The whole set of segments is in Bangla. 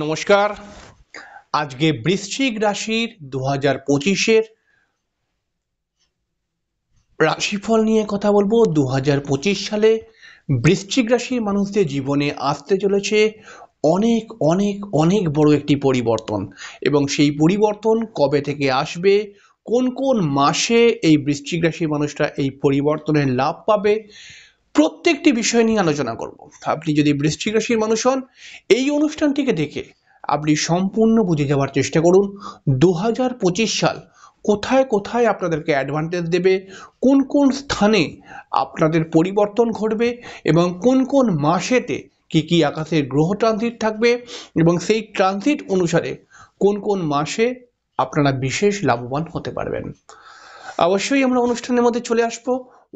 নমস্কার। আজকে বৃশ্চিক রাশির 2025-এর রাশিফল নিয়ে কথা বলবো। 2025 সালে বৃশ্চিক রাশির মানুষদের জীবনে আসতে চলেছে অনেক অনেক অনেক বড় একটি পরিবর্তন, এবং সেই পরিবর্তন কবে থেকে আসবে, কোন কোন মাসে এই বৃশ্চিক রাশির মানুষরা এই পরিবর্তনের লাভ পাবে, প্রত্যেকটি বিষয় নিয়ে আলোচনা করব। আপনি যদি বৃশ্চিক রাশির মানুষ হন, এই অনুষ্ঠানটিকে দেখে আপনি সম্পূর্ণ বুঝে যাওয়ার চেষ্টা করুন 2025 সাল কোথায় কোথায় আপনাদেরকে অ্যাডভান্টেজ দেবে, কোন কোন স্থানে আপনাদের পরিবর্তন ঘটবে, এবং কোন কোন মাসেতে কি কি আকাশের গ্রহ ট্রানজিট থাকবে, এবং সেই ট্রানজিট অনুসারে কোন কোন মাসে আপনারা বিশেষ লাভবান হতে পারবেন। অবশ্যই আমরা অনুষ্ঠানের মধ্যে চলে আসব।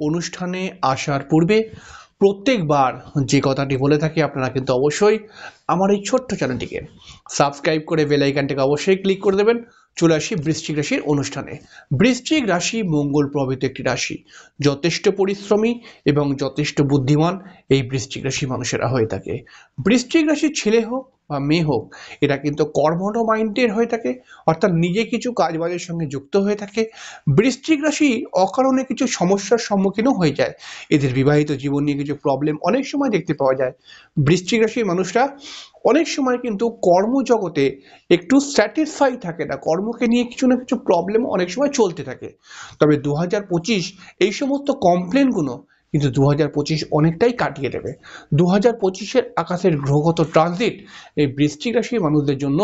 অনুষ্ঠানে আসার পূর্বে প্রত্যেকবার যে কথাটি বলে থাকি, আপনারা কিন্তু অবশ্যই আমার এই ছোট্ট চ্যানেলটিকে সাবস্ক্রাইব করে বেল আইকনটিকে অবশ্যই ক্লিক করে দেবেন। চলে আসি বৃশ্চিক রাশির অনুষ্ঠানে। বৃশ্চিক রাশি মঙ্গল প্রভাবিত একটি রাশি। যথেষ্ট পরিশ্রমী এবং যথেষ্ট বুদ্ধিমান এই বৃশ্চিক রাশি মানুষেরা হয়ে থাকে। বৃশ্চিক রাশির ছেলে হোক বা মেয়ে হোক, এরা কিন্তু কর্মঠ মাইন্ডের হয়ে থাকে, অর্থাৎ নিজে কিছু কাজবাজের সঙ্গে যুক্ত হয়ে থাকে। বৃশ্চিক রাশি অকারণে কিছু সমস্যার সম্মুখীনও হয়ে যায়। এদের বিবাহিত জীবন নিয়ে কিছু প্রবলেম অনেক সময় দেখতে পাওয়া যায়। বৃশ্চিক রাশির মানুষরা অনেক সময় কিন্তু কর্মজগতে একটু স্যাটিসফাই থাকে না, কর্মকে নিয়ে কিছু না কিছু প্রবলেম অনেক সময় চলতে থাকে। তবে 2025 এই সমস্ত কমপ্লেনগুলো কিন্তু 2025 অনেকটাই কাটিয়ে দেবে। 2025-এর আকাশের গ্রহগত ট্রানজিট এই বৃশ্চিক রাশির মানুষদের জন্য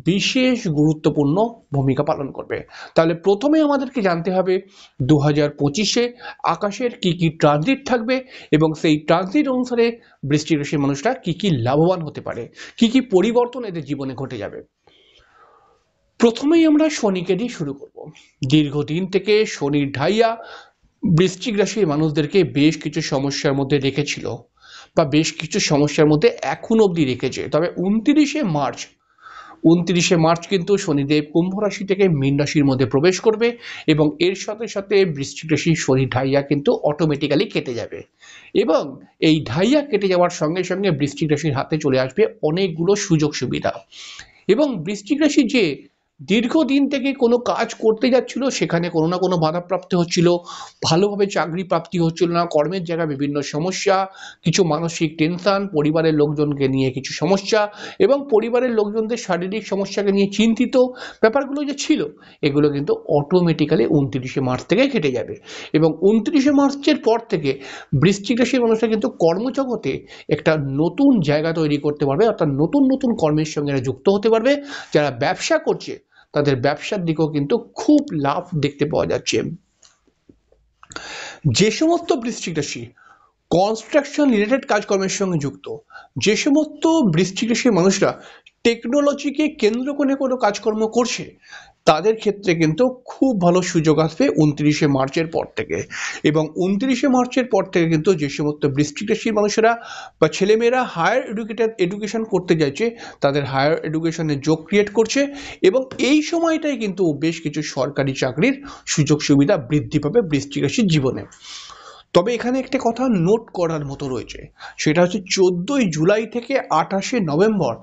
বিশেষ গুরুত্বপূর্ণ ভূমিকা পালন করবে। তাহলে প্রথমে আমাদেরকে জানতে হবে 2025-এ আকাশের কি কি ট্রানজিট থাকবে, এবং সেই ট্রানজিট অনুসারে বৃশ্চিক রাশির মানুষরা কি কি লাভবান হতে পারে, কি কি পরিবর্তন এদের জীবনে ঘটে যাবে। প্রথমেই আমরা শনিকে দিয়ে শুরু করব। দীর্ঘদিন থেকে শনির ঢাইয়া বৃশ্চিক রাশির মানুষদেরকে বেশ কিছু সমস্যার মধ্যে রেখেছিল, বা বেশ কিছু সমস্যার মধ্যে এখন অবধি রেখেছে। তবে 29শে মার্চ কিন্তু শনিদেব কুম্ভ রাশি থেকে মীন রাশির মধ্যে প্রবেশ করবে, এবং এর সাথে সাথে বৃশ্চিক রাশির শনি ঢাইয়া কিন্তু অটোমেটিক্যালি কেটে যাবে, এবং এই ঢাইয়া কেটে যাওয়ার সঙ্গে সঙ্গে বৃশ্চিক রাশির হাতে চলে আসবে অনেকগুলো সুযোগ সুবিধা। এবং বৃশ্চিক রাশি যে দীর্ঘদিন থেকে কোনো কাজ করতে যাচ্ছিল, সেখানে কোনো না কোনো বাধাপ্রাপ্তি হচ্ছিল, ভালোভাবে চাকরি প্রাপ্তি হচ্ছিল না, কর্মের জায়গায় বিভিন্ন সমস্যা, কিছু মানসিক টেনশন, পরিবারের লোকজনকে নিয়ে কিছু সমস্যা, এবং পরিবারের লোকজনদের শারীরিক সমস্যাকে নিয়ে চিন্তিত ব্যাপারগুলো যে ছিল, এগুলো কিন্তু অটোমেটিক্যালি 29শে মার্চ থেকে কেটে যাবে। এবং 29শে মার্চের পর থেকে বৃশ্চিক রাশির মানুষরা কিন্তু কর্মজগতে একটা নতুন জায়গা তৈরি করতে পারবে, অর্থাৎ নতুন নতুন কর্মের সঙ্গে যুক্ত হতে পারবে। যারা ব্যবসা করছে তাদের ব্যবসার দিকেও কিন্তু খুব লাভ দেখতে পাওয়া যাচ্ছে। যে সমস্ত বৃশ্চিক রাশি কনস্ট্রাকশন রিলেটেড কাজকর্মের সঙ্গে যুক্ত, যে সমস্ত বৃশ্চিক রাশির মানুষরা টেকনোলজিকে কেন্দ্র করে কোনো কাজকর্ম করছে, তাদের ক্ষেত্রে কিন্তু খুব ভালো সুযোগ আসবে 29শে মার্চের পর থেকে। এবং 29শে মার্চের পর থেকে কিন্তু যে সমস্ত বৃশ্চিক রাশির মানুষেরা বা ছেলেমেয়েরা হায়ার এডুকেশন করতে যাচ্ছে, তাদের হায়ার এডুকেশনের যোগ ক্রিয়েট করছে, এবং এই সময়টাই কিন্তু বেশ কিছু সরকারি চাকরির সুযোগ সুবিধা বৃদ্ধি পাবে বৃশ্চিক রাশির জীবনে। তবে এখানে একটা কথা নোট করার মতো রয়েছে, সেটা হচ্ছে 14ই জুলাই থেকে 28শে নভেম্বর,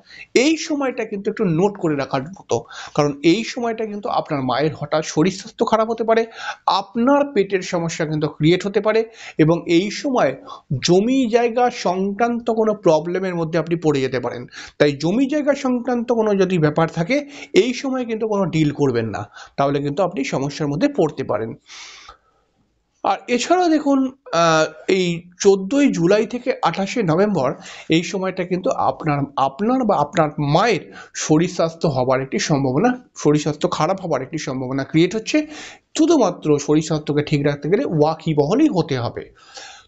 এই সময়টা কিন্তু একটু নোট করে রাখার মতো। কারণ এই সময়টা কিন্তু আপনার মায়ের হঠাৎ শরীর স্বাস্থ্য খারাপ হতে পারে, আপনার পেটের সমস্যা কিন্তু ক্রিয়েট হতে পারে, এবং এই সময় জমি জায়গা সংক্রান্ত কোনো প্রবলেমের মধ্যে আপনি পড়ে যেতে পারেন। তাই জমি জায়গা সংক্রান্ত কোনো যদি ব্যাপার থাকে, এই সময় কিন্তু কোনো ডিল করবেন না, তাহলে কিন্তু আপনি সমস্যার মধ্যে পড়তে পারেন। আর এছাড়া দেখুন, এই 14ই জুলাই থেকে 28শে নভেম্বর, এই সময়টা কিন্তু আপনার আপনার বা আপনার মায়ের শরীর স্বাস্থ্য হবার একটি সম্ভাবনা, শরীর স্বাস্থ্য খারাপ হবার একটি সম্ভাবনা ক্রিয়েট হচ্ছে। শুধুমাত্র শরীর স্বাস্থ্যকে ঠিক রাখতে গেলে ওয়াকিবহলই হতে হবে।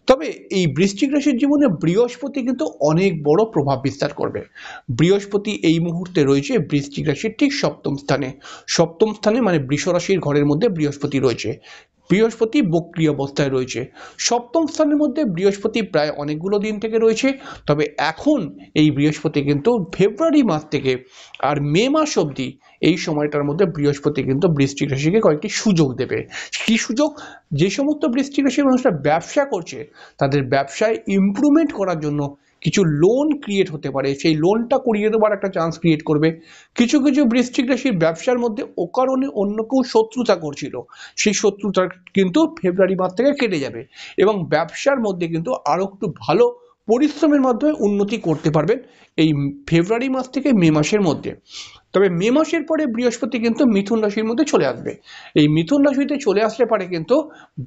তবে এই বৃশ্চিক রাশির জীবনে বৃহস্পতি কিন্তু অনেক বড় প্রভাব বিস্তার করবে। বৃহস্পতি এই মুহূর্তে রয়েছে বৃশ্চিক রাশির ঠিক সপ্তম স্থানে। সপ্তম স্থানে মানে বৃষ রাশির ঘরের মধ্যে বৃহস্পতি রয়েছে। বৃহস্পতি বক্রী অবস্থায় রয়েছে। সপ্তম স্থানের মধ্যে বৃহস্পতি প্রায় অনেকগুলো দিন থেকে রয়েছে। তবে এখন এই বৃহস্পতি কিন্তু ফেব্রুয়ারি মাস থেকে আর মে মাস অবধি এই সময়টার মধ্যে বৃহস্পতি কিন্তু বৃশ্চিক রাশিকে কয়েকটি সুযোগ দেবে। কি সুযোগ? যে সমস্ত বৃশ্চিক রাশির মানুষরা ব্যবসা করছে, তাদের ব্যবসায় ইমপ্রুভমেন্ট করার জন্য কিছু লোন ক্রিয়েট হতে পারে, সেই লোনটা করিয়ে দেওয়ার একটা চান্স ক্রিয়েট করবে। কিছু কিছু বৃশ্চিক রাশির ব্যবসার মধ্যে অকারণে অন্য কেউ শত্রুতা করছিল, সেই শত্রুতা কিন্তু ফেব্রুয়ারি মাস থেকে কেটে যাবে এবং ব্যবসার মধ্যে কিন্তু আরো একটু ভালো পরিশ্রমের মাধ্যমে উন্নতি করতে পারবেন এই ফেব্রুয়ারি মাস থেকে মে মাসের মধ্যে। তবে মে মাসের পরে বৃহস্পতি কিন্তু মিথুন রাশির মধ্যে চলে আসবে। এই মিথুন রাশিতে চলে আসলে পারে কিন্তু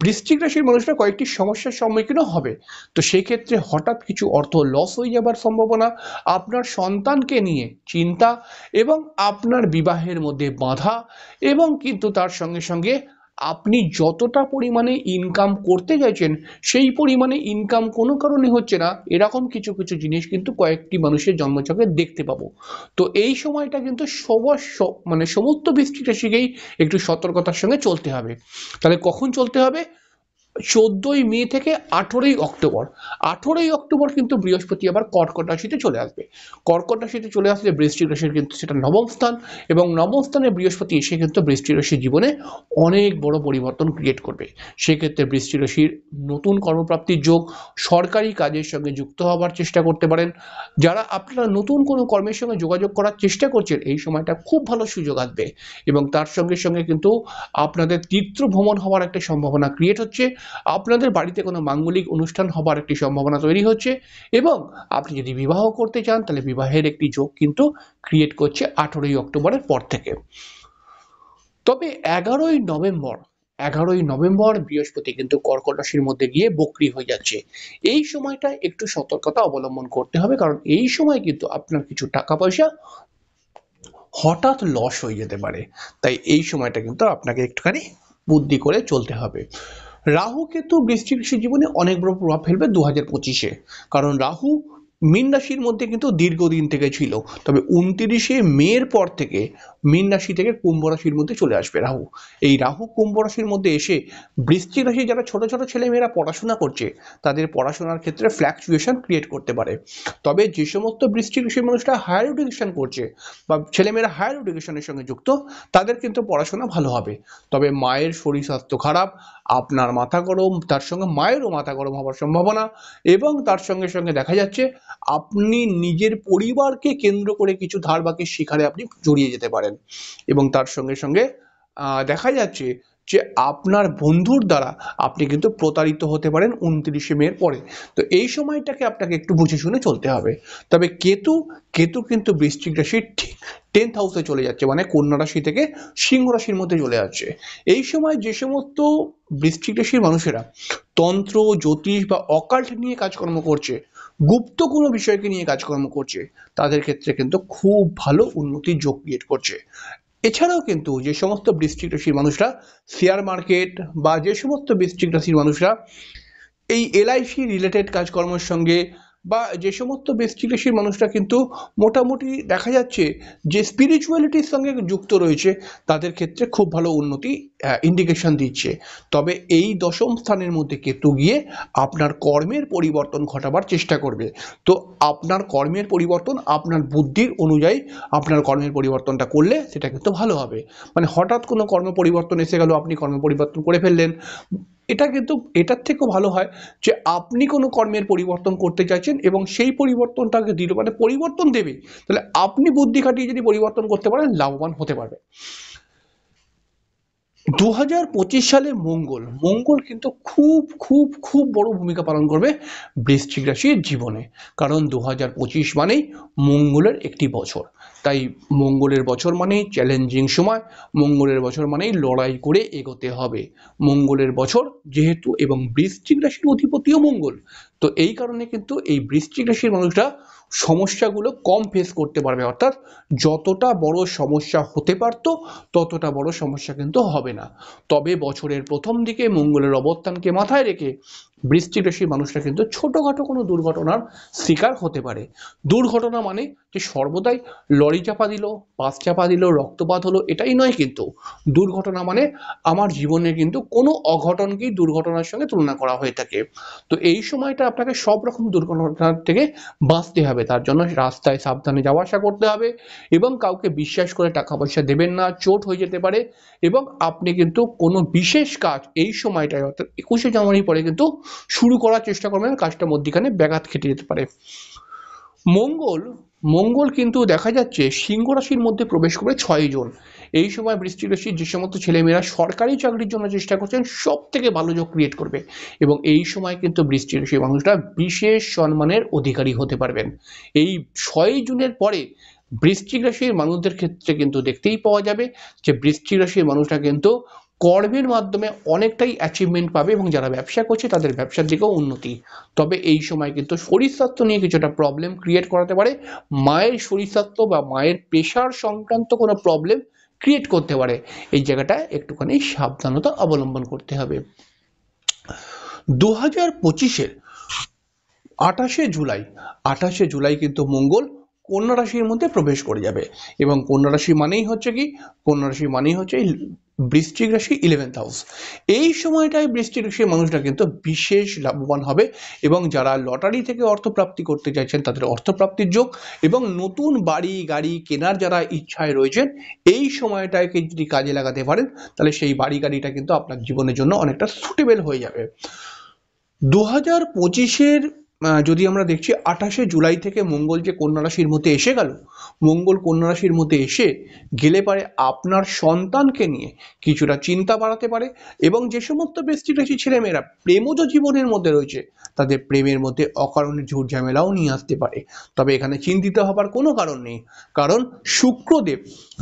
বৃশ্চিক রাশির মানুষরা কয়েকটি সমস্যার সম্মুখীন হবে। তো সেই ক্ষেত্রে হঠাৎ কিছু অর্থ লস হয়ে যাবার সম্ভাবনা, আপনার সন্তানকে নিয়ে চিন্তা এবং আপনার বিবাহের মধ্যে বাধা, এবং কিন্তু তার সঙ্গে সঙ্গে আপনি যতটা পরিমাণে ইনকাম করতে চাইছেন সেই পরিমাণে ইনকাম কোনো কারণে হচ্ছে না, এরকম কিছু কিছু জিনিস কিন্তু কয়েকটি মানুষের জন্মছকে দেখতে পাবো। তো এই সময়টা কিন্তু সবার মানে সমস্ত বৃশ্চিক রাশিকেই একটু সতর্কতার সঙ্গে চলতে হবে। তাহলে কখন চলতে হবে? 14ই মে থেকে 18ই অক্টোবর। 18ই অক্টোবর কিন্তু বৃহস্পতি আবার কর্কট রাশিতে চলে আসবে। কর্কট রাশিতে চলে আসলে বৃশ্চিক রাশির কিন্তু সেটা নবম স্থান, এবং নবম স্থানে বৃহস্পতি এসে কিন্তু বৃশ্চিক রাশির জীবনে অনেক বড় পরিবর্তন ক্রিয়েট করবে। সেক্ষেত্রে বৃশ্চিক রাশির নতুন কর্মপ্রাপ্তির যোগ, সরকারি কাজের সঙ্গে যুক্ত হওয়ার চেষ্টা করতে পারেন। যারা আপনারা নতুন কোনো কর্মের সঙ্গে যোগাযোগ করার চেষ্টা করছেন, এই সময়টা খুব ভালো সুযোগ আসবে এবং তার সঙ্গে সঙ্গে কিন্তু আপনাদের তীর্থ ভ্রমণ হওয়ার একটা সম্ভাবনা ক্রিয়েট হচ্ছে। আপনাদের বাড়িতে কোনো মাঙ্গলিক অনুষ্ঠান হবার একটি সম্ভাবনা তৈরি হচ্ছে, এবং আপনি যদি বিবাহ করতে চান তাহলে বিবাহের একটি যোগ কিন্তু ক্রিয়েট করছে 18ই অক্টোবরের পর থেকে। তবে 11ই নভেম্বর বৃহস্পতি কিন্তু কর্কট রাশির মধ্যে গিয়ে বক্রী হয়ে যাচ্ছে। এই সময়টা একটু সতর্কতা অবলম্বন করতে হবে, কারণ এই সময় কিন্তু আপনার কিছু টাকা পয়সা হঠাৎ লস হয়ে যেতে পারে। তাই এই সময়টা কিন্তু আপনাকে একটুখানি বুদ্ধি করে চলতে হবে। রাহু কেতু বৃশ্চিক রাশির জীবনে অনেক বড় প্রভাব ফেলবে 2025-এ, কারণ রাহু মীন রাশির মধ্যে কিন্তু দীর্ঘদিন থেকে ছিল, তবে 29শে মের পর থেকে মীন রাশি থেকে কুম্ভ রাশির মধ্যে চলে আসবে রাহু। এই রাহু কুম্ভ রাশির মধ্যে এসে বৃশ্চিক রাশি যারা ছোট ছোট ছেলেমেয়েরা পড়াশোনা করছে তাদের পড়াশোনার ক্ষেত্রে ফ্ল্যাকচুয়েশন ক্রিয়েট করতে পারে। তবে যে সমস্ত বৃশ্চিক রাশির মানুষরা হায়ার এডুকেশন করছে বা ছেলেমেয়েরা হায়ার এডুকেশনের সঙ্গে যুক্ত, তাদের কিন্তু পড়াশোনা ভালো হবে। তবে মায়ের শরীর স্বাস্থ্য খারাপ, আপনার মাথা গরম, তার সঙ্গে মায়েরও মাথা গরম হওয়ার সম্ভাবনা, এবং তার সঙ্গে সঙ্গে দেখা যাচ্ছে আপনি নিজের পরিবারকে কেন্দ্র করে কিছু ধার বাকির শিকারে আপনি জড়িয়ে যেতে পারেন, এবং তার সঙ্গে সঙ্গে দেখা যাচ্ছে যে আপনার বন্ধুর দ্বারা আপনি কিন্তু প্রতারিত হতে পারেন 29শে মের পরে। তো এই সময়টাকে আপনাকে একটু বুঝে শুনে চলতে হবে। তবে কেতু কেতু কিন্তু বৃশ্চিক রাশির ঠিক 10th হাউসে চলে যাচ্ছে, মানে কন্যা রাশি থেকে সিংহ রাশির মধ্যে চলে যাচ্ছে। এই সময় যে সমস্ত বৃশ্চিক রাশির মানুষেরা তন্ত্র, জ্যোতিষ বা অকাল্ট নিয়ে কাজকর্ম করছে, গুপ্ত কোনো বিষয়কে নিয়ে কাজকর্ম করছে, তাদের ক্ষেত্রে কিন্তু খুব ভালো উন্নতির যোগ ক্রিয়েট করছে। এছাড়াও কিন্তু যে সমস্ত বৃশ্চিক রাশির মানুষরা শেয়ার মার্কেট, বা যে সমস্ত বৃশ্চিক রাশির মানুষরা এই এলআইসি রিলেটেড কাজকর্মের সঙ্গে, বা যে সমস্ত বৃশ্চিক রাশির মানুষরা কিন্তু মোটামুটি দেখা যাচ্ছে যে স্পিরিচুয়ালিটির সঙ্গে যুক্ত রয়েছে, তাদের ক্ষেত্রে খুব ভালো উন্নতি ইন্ডিকেশন দিচ্ছে। তবে এই দশম স্থানের মধ্যে কেতু গিয়ে আপনার কর্মের পরিবর্তন ঘটাবার চেষ্টা করবে। তো আপনার কর্মের পরিবর্তন আপনার বুদ্ধির অনুযায়ী আপনার কর্মের পরিবর্তনটা করলে সেটা কিন্তু ভালো হবে। মানে হঠাৎ কোনো কর্ম পরিবর্তন এসে গেল, আপনি কর্ম পরিবর্তন করে ফেললেন, এটা কিন্তু এটার থেকেও ভালো হয় যে আপনি কোনো কর্মের পরিবর্তন করতে চাইছেন এবং সেই পরিবর্তনটাকে দিল, মানে পরিবর্তন দেবে, তাহলে আপনি বুদ্ধি খাটিয়ে যদি পরিবর্তন করতে পারেন লাভবান হতে পারবে। 2025 সালে মঙ্গল মঙ্গল কিন্তু খুব খুব খুব বড় ভূমিকা পালন করবে বৃশ্চিক রাশির জীবনে, কারণ 2025 মানেই মঙ্গলের একটি বছর। তাই মঙ্গলের বছর মানেই চ্যালেঞ্জিং সময়, মঙ্গলের বছর মানেই লড়াই করে এগোতে হবে। মঙ্গলের বছর যেহেতু, এবং বৃশ্চিক রাশির অধিপতিও মঙ্গল, তো এই কারণে কিন্তু এই বৃশ্চিক রাশির মানুষরা সমস্যাগুলো কম ফেস করতে পারবে, অর্থাৎ যতটা বড় সমস্যা হতে পারত ততটা বড় সমস্যা কিন্তু হবে না। তবে বছরের প্রথম দিকে মঙ্গলের অবস্থানকে মাথায় রেখে বৃশ্চিক রাশির মানুষরা কিন্তু ছোটখাটো কোনো দুর্ঘটনার শিকার হতে পারে। দুর্ঘটনা মানে যে সর্বদাই লরি চাপা দিল, বাস চাপা দিল, রক্তপাত হলো, এটাই নয়। কিন্তু দুর্ঘটনা মানে আমার জীবনে কিন্তু কোনো অঘটনকেই দুর্ঘটনার সঙ্গে তুলনা করা হয়ে থাকে। তো এই সময়টা আপনাকে সব রকম দুর্ঘটনা থেকে বাঁচতে হবে। তার জন্য রাস্তায় সাবধানে যাওয়া আসা করতে হবে এবং কাউকে বিশ্বাস করে টাকা পয়সা দেবেন না, চোট হয়ে যেতে পারে। এবং আপনি কিন্তু কোনো বিশেষ কাজ এই সময়টায় অর্থাৎ 21শে জানুয়ারি পরে কিন্তু শুরু করার চেষ্টা করবেন, কাজটা মধ্যিখানে ব্যাঘাত ঘটে যেতে পারে। মঙ্গল মঙ্গল কিন্তু দেখা যাচ্ছে সিংহ রাশির মধ্যে প্রবেশ করে 6 জন। এই সময় বৃশ্চিক রাশির যে সমস্ত ছেলেমেয়েরা সরকারি চাকরির জন্য চেষ্টা করছেন সব থেকে ভালো যোগ ক্রিয়েট করবে এবং এই সময় কিন্তু বৃশ্চিক রাশির মানুষরা বিশেষ সম্মানের অধিকারী হতে পারবেন। এই 6 জুনের পরে বৃশ্চিক রাশির মানুষদের ক্ষেত্রে কিন্তু দেখতেই পাওয়া যাবে যে বৃশ্চিক রাশির মানুষরা কিন্তু কর্মের মাধ্যমে অনেকটাই অ্যাচিভমেন্ট পাবে এবং যারা ব্যবসা করছে তাদের ব্যবসার দিকেও উন্নতি। তবে এই সময় কিন্তু শরীর স্বাস্থ্য নিয়ে কিছুটা প্রবলেম ক্রিয়েট করাতে পারে। মায়ের শরীর স্বাস্থ্য বা মায়ের প্রেশার সংক্রান্ত কোনো প্রবলেম ক্রিয়েট করতে পারে। এই জায়গাটা একটুখানি সাবধানতা অবলম্বন করতে হবে। 2025-এর 28শে জুলাই কিন্তু মঙ্গল কন্যা রাশির মধ্যে প্রবেশ করে যাবে এবং কন্যা রাশি মানেই হচ্ছে কি, কন্যা রাশি মানেই হচ্ছে বৃশ্চিক রাশি 11th হাউস। এই সময়টায় বৃশ্চিক রাশির মানুষরা কিন্তু বিশেষ লাভবান হবে এবং যারা লটারি থেকে অর্থ প্রাপ্তি করতে চাইছেন তাদের অর্থপ্রাপ্তির যোগ এবং নতুন বাড়ি গাড়ি কেনার যারা ইচ্ছায় রয়েছেন এই সময়টাকে যদি কাজে লাগাতে পারেন তাহলে সেই বাড়ি গাড়িটা কিন্তু আপনার জীবনের জন্য অনেকটা সুটেবল হয়ে যাবে। 2025-এর যদি আমরা দেখছি 28শে জুলাই থেকে মঙ্গল যে কন্যা রাশির মধ্যে এসে গেল, মঙ্গল কন্যা রাশির মধ্যে এসে গেলে পারে আপনার সন্তানকে নিয়ে কিছুটা চিন্তা বাড়াতে পারে এবং যে সমস্ত বৃশ্চিক রাশি ছেলেমেয়েরা প্রেমজ জীবনের মধ্যে রয়েছে তাদের প্রেমের মধ্যে অকারণে ঝুট ঝামেলাও নিয়ে আসতে পারে। তবে এখানে চিন্তিত হবার কোনো কারণ নেই, কারণ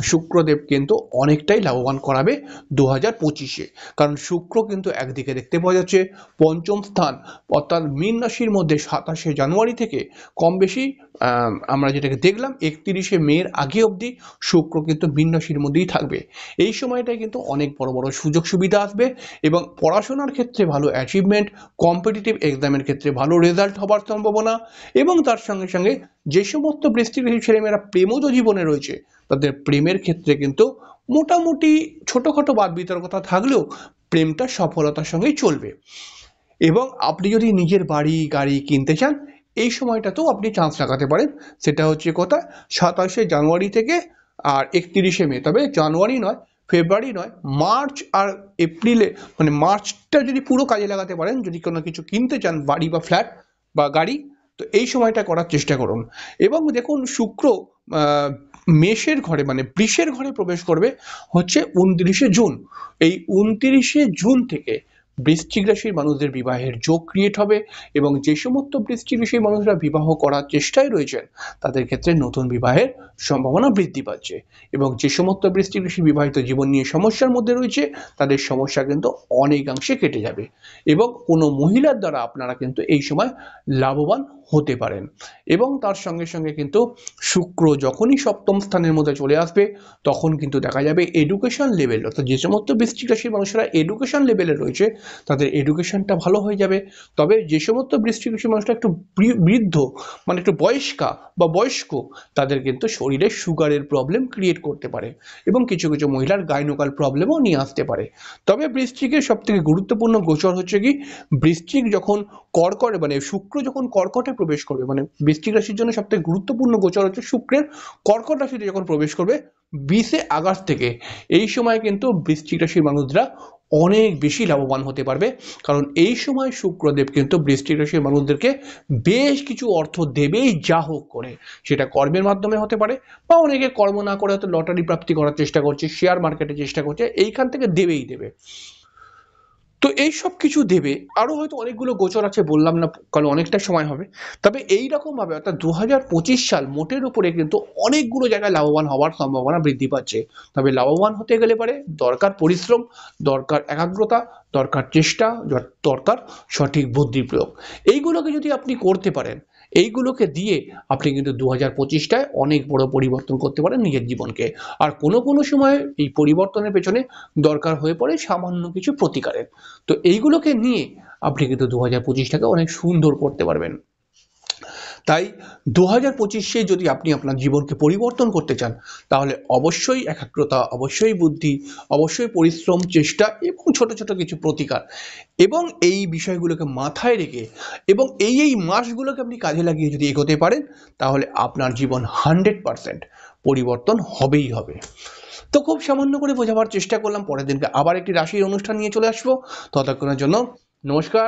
শুক্রদেব কিন্তু অনেকটাই লাভবান করাবে 2025-এ। কারণ শুক্র কিন্তু একদিকে দেখতে পাওয়া যাচ্ছে পঞ্চম স্থান অর্থাৎ মীন রাশির মধ্যে 27শে জানুয়ারি থেকে কম বেশি আমরা যেটাকে দেখলাম 31শে মের আগে অবধি শুক্র কিন্তু মীন রাশির মধ্যেই থাকবে। এই সময়টায় কিন্তু অনেক বড় বড় সুযোগ সুবিধা আসবে এবং পড়াশোনার ক্ষেত্রে ভালো অ্যাচিভমেন্ট, কম্পিটিটিভ এক্সামের ক্ষেত্রে ভালো রেজাল্ট হবার সম্ভাবনা এবং তার সঙ্গে সঙ্গে যে সমস্ত বৃশ্চিক রাশির ছেলেমেয়েরা প্রেমজ জীবনে রয়েছে তাদের প্রেমের ক্ষেত্রে কিন্তু মোটামুটি ছোটোখাটো বাদ বিতর্কতা থাকলেও প্রেমটা সফলতার সঙ্গেই চলবে। এবং আপনি যদি নিজের বাড়ি গাড়ি কিনতে চান এই সময়টাতেও আপনি চান্স লাগাতে পারেন। সেটা হচ্ছে কথা 27শে জানুয়ারি থেকে আর 31শে মে। তবে জানুয়ারি নয়, ফেব্রুয়ারি নয়, মার্চ আর এপ্রিলে মানে মার্চটা যদি পুরো কাজে লাগাতে পারেন, যদি কোনো কিছু কিনতে চান বাড়ি বা ফ্ল্যাট বা গাড়ি, তো এই সময়টা করার চেষ্টা করুন। এবং দেখুন শুক্র মেষের ঘরে মানে বৃষের ঘরে প্রবেশ করবে হচ্ছে 29শে জুন। এই 29শে জুন থেকে বৃশ্চিক রাশির মানুষদের বিবাহের যোগ ক্রিয়েট হবে এবং যে সমস্ত বৃশ্চিক রাশির মানুষরা বিবাহ করার চেষ্টায় রয়েছেন তাদের ক্ষেত্রে নতুন বিবাহের সম্ভাবনা বৃদ্ধি পাচ্ছে এবং যে সমস্ত বৃশ্চিক রাশি বিবাহিত জীবন নিয়ে সমস্যার মধ্যে রয়েছে তাদের সমস্যা কিন্তু অনেকাংশে কেটে যাবে এবং কোনো মহিলার দ্বারা আপনারা কিন্তু এই সময় লাভবান হতে পারেন। এবং তার সঙ্গে সঙ্গে কিন্তু শুক্র যখনই সপ্তম স্থানের মধ্যে চলে আসবে তখন কিন্তু দেখা যাবে এডুকেশন লেভেল অর্থাৎ যে সমস্ত বৃশ্চিক রাশির মানুষরা এডুকেশন লেভেলে রয়েছে তাদের এডুকেশনটা ভালো হয়ে যাবে। তবে যে সমস্ত বৃশ্চিক রাশির মানুষরা একটু বৃদ্ধ মানে একটু বয়স্কা বা বয়স্ক তাদের কিন্তু শরীরে সুগারের প্রবলেম ক্রিয়েট করতে পারে এবং কিছু কিছু মহিলার গাইনোকাল প্রবলেমও নিয়ে আসতে পারে। তবে বৃশ্চিকের সব থেকে গুরুত্বপূর্ণ গোচর হচ্ছে কি, বৃশ্চিক যখন কর্কটে মানে শুক্র যখন কর্কটে প্রবেশ করবে মানে বৃশ্চিক রাশির জন্য সব থেকে গুরুত্বপূর্ণ গোচর হচ্ছে শুক্রের কর্কট রাশিতে যখন প্রবেশ করবে 20শে আগস্ট থেকে। এই সময় কিন্তু বৃশ্চিক রাশির মানুষরা অনেক বেশি লাভবান হতে পারবে কারণ এই সময় শুক্রদেব কিন্তু বৃশ্চিক রাশির মানুষদেরকে বেশ কিছু অর্থ দেবেই যা হোক করে, সেটা কর্মের মাধ্যমে হতে পারে বা অনেকে কর্ম না করে হয়তো লটারি প্রাপ্তি করার চেষ্টা করছে, শেয়ার মার্কেটে চেষ্টা করছে, এইখান থেকে দেবেই দেবে। তো এই সব কিছু দেবে। আরো হয়তো অনেকগুলো গোচর আছে বললাম না কারণ অনেকটা সময় হবে। তবে এইরকম ভাবে অর্থাৎ 2025 সাল মোটের উপরে কিন্তু অনেকগুলো জায়গায় লাভবান হওয়ার সম্ভাবনা বৃদ্ধি পাচ্ছে। তবে লাভবান হতে গেলে পারে দরকার পরিশ্রম, দরকার একাগ্রতা, দরকার চেষ্টা, দরকার সঠিক বুদ্ধি প্রয়োগ। এইগুলোকে যদি আপনি করতে পারেন, এইগুলোকে দিয়ে আপনি কিন্তু 2025টায় অনেক বড় পরিবর্তন করতে পারেন নিজের জীবনকে। আর কোনো কোনো সময় এই পরিবর্তনের পেছনে দরকার হয়ে পড়ে সামান্য কিছু প্রতিকারের। তো এইগুলোকে নিয়ে আপনি কিন্তু 2025টাকে অনেক সুন্দর করতে পারবেন। তাই 2025-এ যদি আপনি আপনার জীবনকে পরিবর্তন করতে চান, তাহলে অবশ্যই একাগ্রতা, অবশ্যই বুদ্ধি, অবশ্যই পরিশ্রম, চেষ্টা এবং ছোট ছোট কিছু প্রতিকার এবং এই বিষয়গুলোকে মাথায় রেখে এবং এই মাসগুলোকে আপনি কাজে লাগিয়ে যদি এগোতে পারেন, তাহলে আপনার জীবন 100% পরিবর্তন হবেই হবে। তো খুব সামান্য করে বোঝাবার চেষ্টা করলাম। পরের দিনকে আবার একটি রাশির অনুষ্ঠান নিয়ে চলে আসবো। ততক্ষণের জন্য নমস্কার।